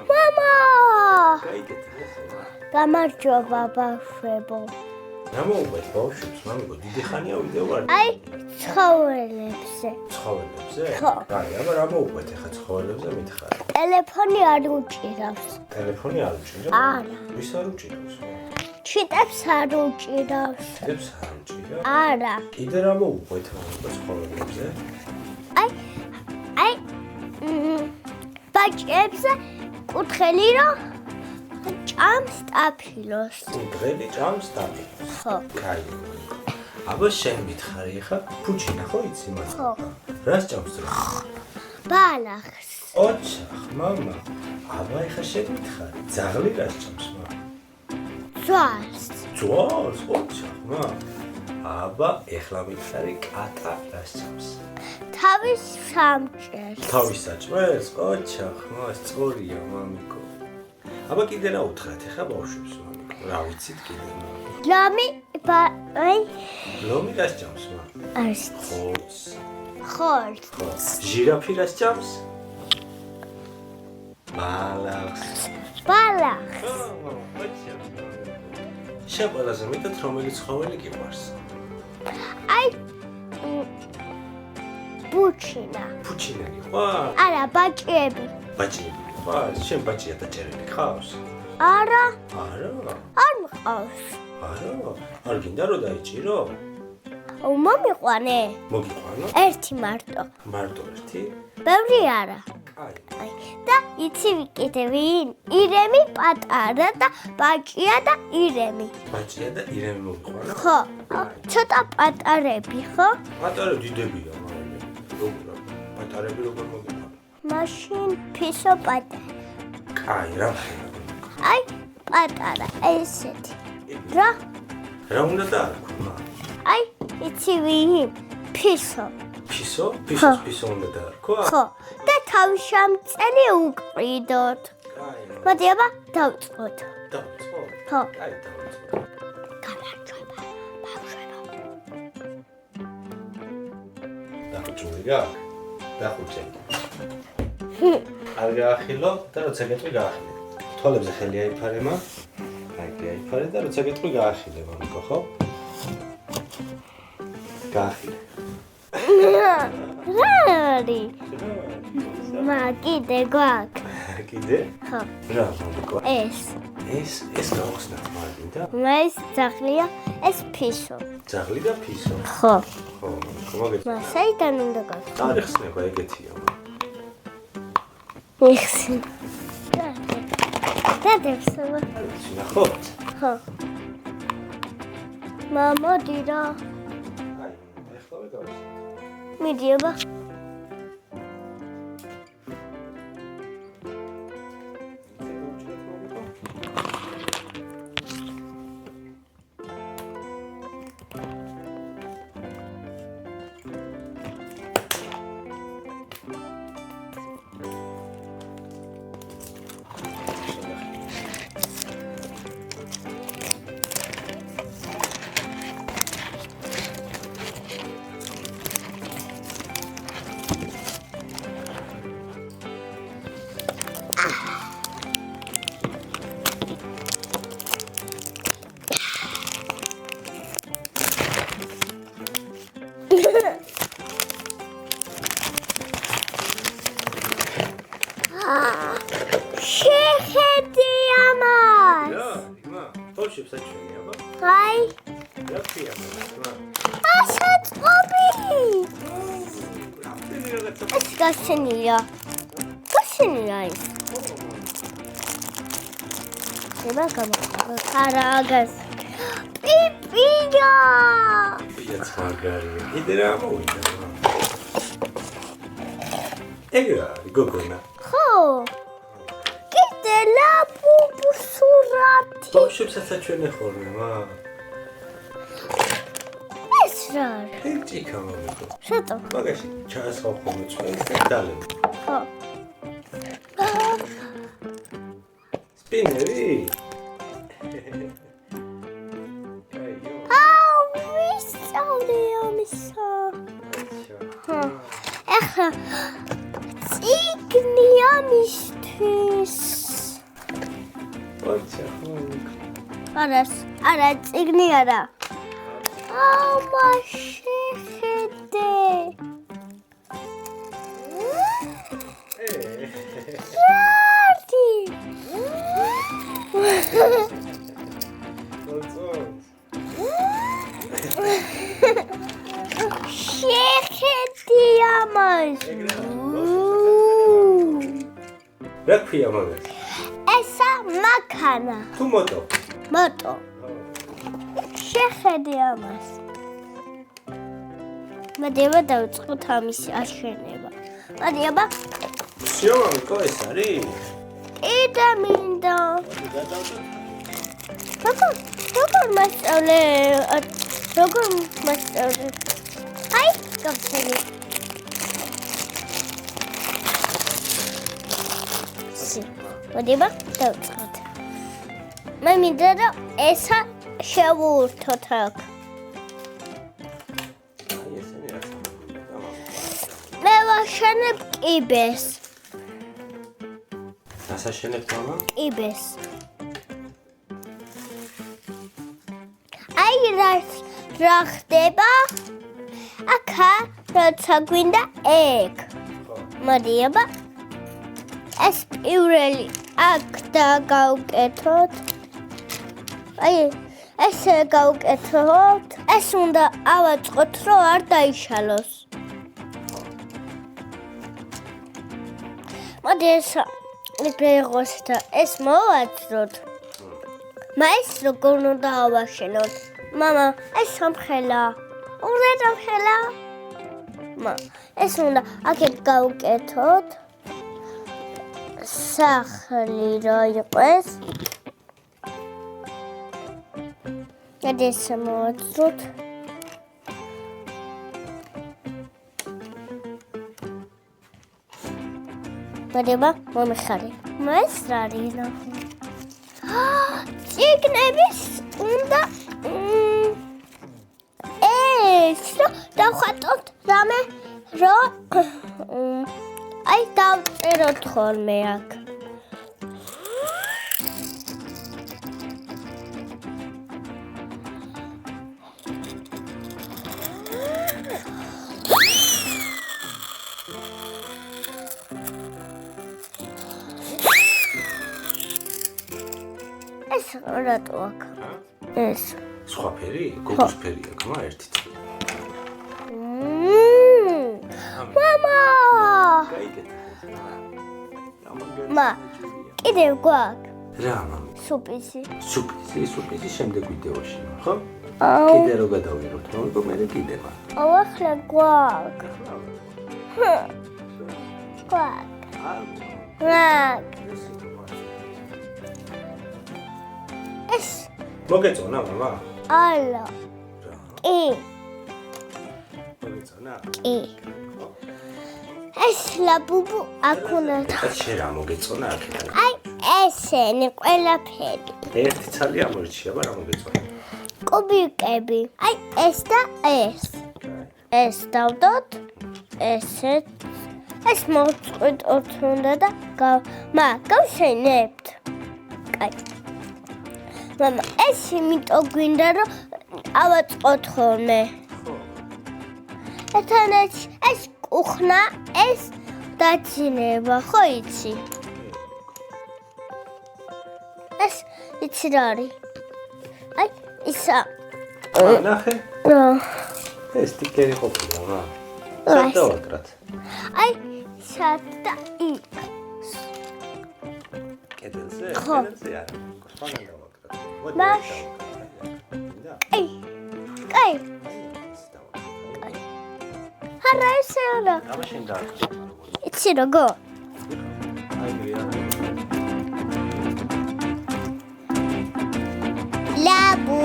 მამა! გაიგეთ ახლა. გამარჯობა ბავშვებო. რა მოუყვეთ ბავშვებს, მამიკო, დიდი ხანია ვიდეო ვარ. აი, ცხოველებზე. ცხოველებზე? ხო. აი, აბა რა მოუყვეთ ახლა ცხოველებზე მითხარ. ტელეფონი არ უჭირავს. ტელეფონი არ უჭირავს? არა. ვის არ უჭირავს? ჩიტებს არ უჭირავს. ჩიტებს არ უჭირავს? არა. კიდე რა მოუყვეთ მამიკო ცხოველებზე? აი, ბაჭებზე კუთხელი რო ჭამს ტაფილოს. კუთხელი ჭამს ტაფილოს. ხო. კაი. აბა შენ მითხარი ახლა ფუჩინა ხო იცი მას? ხო. რას ჭამს რა? ბალახს. ოჩახ, მამა. აბა ახლა შენ მითხარი, ძაღლი რას ჭამს მამა? ძვალს. ძვალს, ოჩახ, მამა. აბა ახლა მითხარი, კატა რას ჭამს? თავის სამჭერს. თავის საჭმელს? ოჩახ, მას სწორია მამიკო. აბა კიდე რა უთხრათ ახლა ბავშვებს მამიკო? რა ვიცით კიდე? ლომი აი ლომი რას ჭამს მამა? არის ხორცს. ხორცს. ჟირაფი რას ჭამს? ბალახს. ბალახს. შენ ყველაზე მეტად რომელი ცხოველი გიყვარს? აი ბუჩინა. ფუჩინა გიყვარს? არა, ბაჭიები. ბაჭიები გიყვარს? შენ ბაჭია და ჭერილი ხავს? არა, არა. არ მყავს. არა. არ გინდა რომ დაიჭირო? მომიყვანე. მოგიყვანო? ერთი მარტო. მარტო ერთი? ბევრი არა. კაი. აი და იცი კიდე ვინ? ირემი პატარა და ბაჭია და ირემი. ბაჭია და ირემი მოგიყვანო? ხო, ცოტა პატარები, ხო? პატარა დიდებია მაგრამ. როგორ? პატარები როგორ მოგიყვანო? მაშინ ფისო პატარა. კაი, რა ხარ? აი პატარა ესეთი. რა? რა უნდა დაარქვა? აი იცი ვინ? ფისო. ფისო? ფისო უნდა დაარქვა? ხო. და თავშამწელი უკყიდოთ. კაი. მოდი აბა დავწყოთ. დავწყო? ხო. კაი, დავწყო. გამარჯობა ბავშვებო. დახუჭული რა? დახუჭე. არ გაახილო და როცა გეტყვი გაახილე. თვალებზე ხელი აიფარემა. აი, აიფარე და როცა გეტყვი გაახილე, მამიკო, ხო? გაახილე. რა არის? კიდე გვაქვს. კიდე? ხო. რა, მამიკო? ეს ეს გავხსნა მაგინდა? ეს ძაღლია, ეს ფისო. ძაღლი და ფისო. ხო. ხო, მამიკო, მაგეთ. მას საიდან უნდა გავხსნა? დარიხსნება ეგეთია. იხსნი. დადევსება. ნახოთ. ხო. მოდი რა. აი, ეხლა ვიგავი. მიდი აბა. შეხედი ამას. რა, იმა, ბავშვებს აჩვენე, აბა. აი, რა ქვია მაგა? ასაწყობი. აფრენი რაღაცა. ეს გასცენია. გასცენია ის. ება გამოგარაგას. პიპია. პიაც მაგარია. კიდე რა მოვიდა? ეგრე არის გოგონა. ხო. კიდე ლაპუპუ სურათი. ბავშვებსაც აჩვენე ხოლმე, მა. ეს რა არის? ფერჭიქა მამიკო. შეტო. მაგაში ჩაასხავ ხოლმე წვენს და დალევ. ხო. სპინერი? ვისწავლე ამისა. ეხლა წიგნია მისთვის. ოჩახ მამიკო. არა, წიგნი არა. ამა შეხედე. შეხედე ამას. რა ქვია მაგას? ესა მაქანა. თუ მოტო. მოტო. შეხედე ამას. მოდი აბა დავიწყოთ ამის აშენება. მოდი აბა. всё, მამიკო, ეს არის? კიდე მინდა. როგორ მასწავლე? აი, გავხსენე. მოდი აბა დავიწყოთ. მე მინდა რომ ესა შევურთოთ აქ. მე ვაშენებ კიბეს. ასაშენებ მამა? კიბეს. აი რა ხდება? აქა როცა გვინდა ეგ. მოდი აბა ეს პირველი აქ დაგავკეთოთ. აი ესე გავკეთოთ. ეს უნდა ავაწყოთ რომ არ დაიშალოს. მოდი ეს იყროს და ეს მოვაწყოთ. მას როგორ უნდა ავაშენოთ? მამა, ეს სამხელა. უნდა სამხელა. ეს უნდა აქეთ გავკეთოთ. სახლი რა იყოს? ეს მოვაწყოთ. მოდიება მომიხარე. მას რა არის ნახე? წიგნების უნდა ეს დავხატოთ რამე რომ აი დავწეროთ ხოლმე აქ. ეს რატო აქ? ეს სხვა ფერი? გოგოს ფერია, გმა ერთი წელი. მამა! მა, კიდევ გვაქვს. რა მამა? სუპისი. სუპისი შემდეგ ვიდეოში, ხო? კიდე რო გადავიღოთ, მამიკო, მე კიდე მა. ახლა გვაქვს. გვაქვს. ეს მოგეწონა მამა? ალა. კი. მოგეწონა? კი. ეს ლაბუბუ აქ უნდა. შენ რა მოგეწონა აქეთ? აი ესენი ყველაფერი. ერთი ცალი ამორჩია, აბა რა მოგეწონა? კუბიკები. აი ეს და ეს. ეს დავდოთ. ესეთ. ეს მოვწყოთ უნდა და გავშენებთ. კაი. მამა, ეს იმიტომ გვინდა რომ ავაწყოთ ხოლმე. ეთანაც ეს კუხნა, ეს დაძინება, ხო იცი? ეს იცი რა არის? აი, ისა. ნახე. ეს ტიკერი ყოფილა, რა. სადავაკრათ. აი, სადა იქ. კედელზე? ხო. კედელზე არა. სხვაგან დავაკრათ. მაშ. აი. კაი. არა ესე არა. აბა შენ დააკრათ. იცი როგორ? აი გრია. ლაბუ.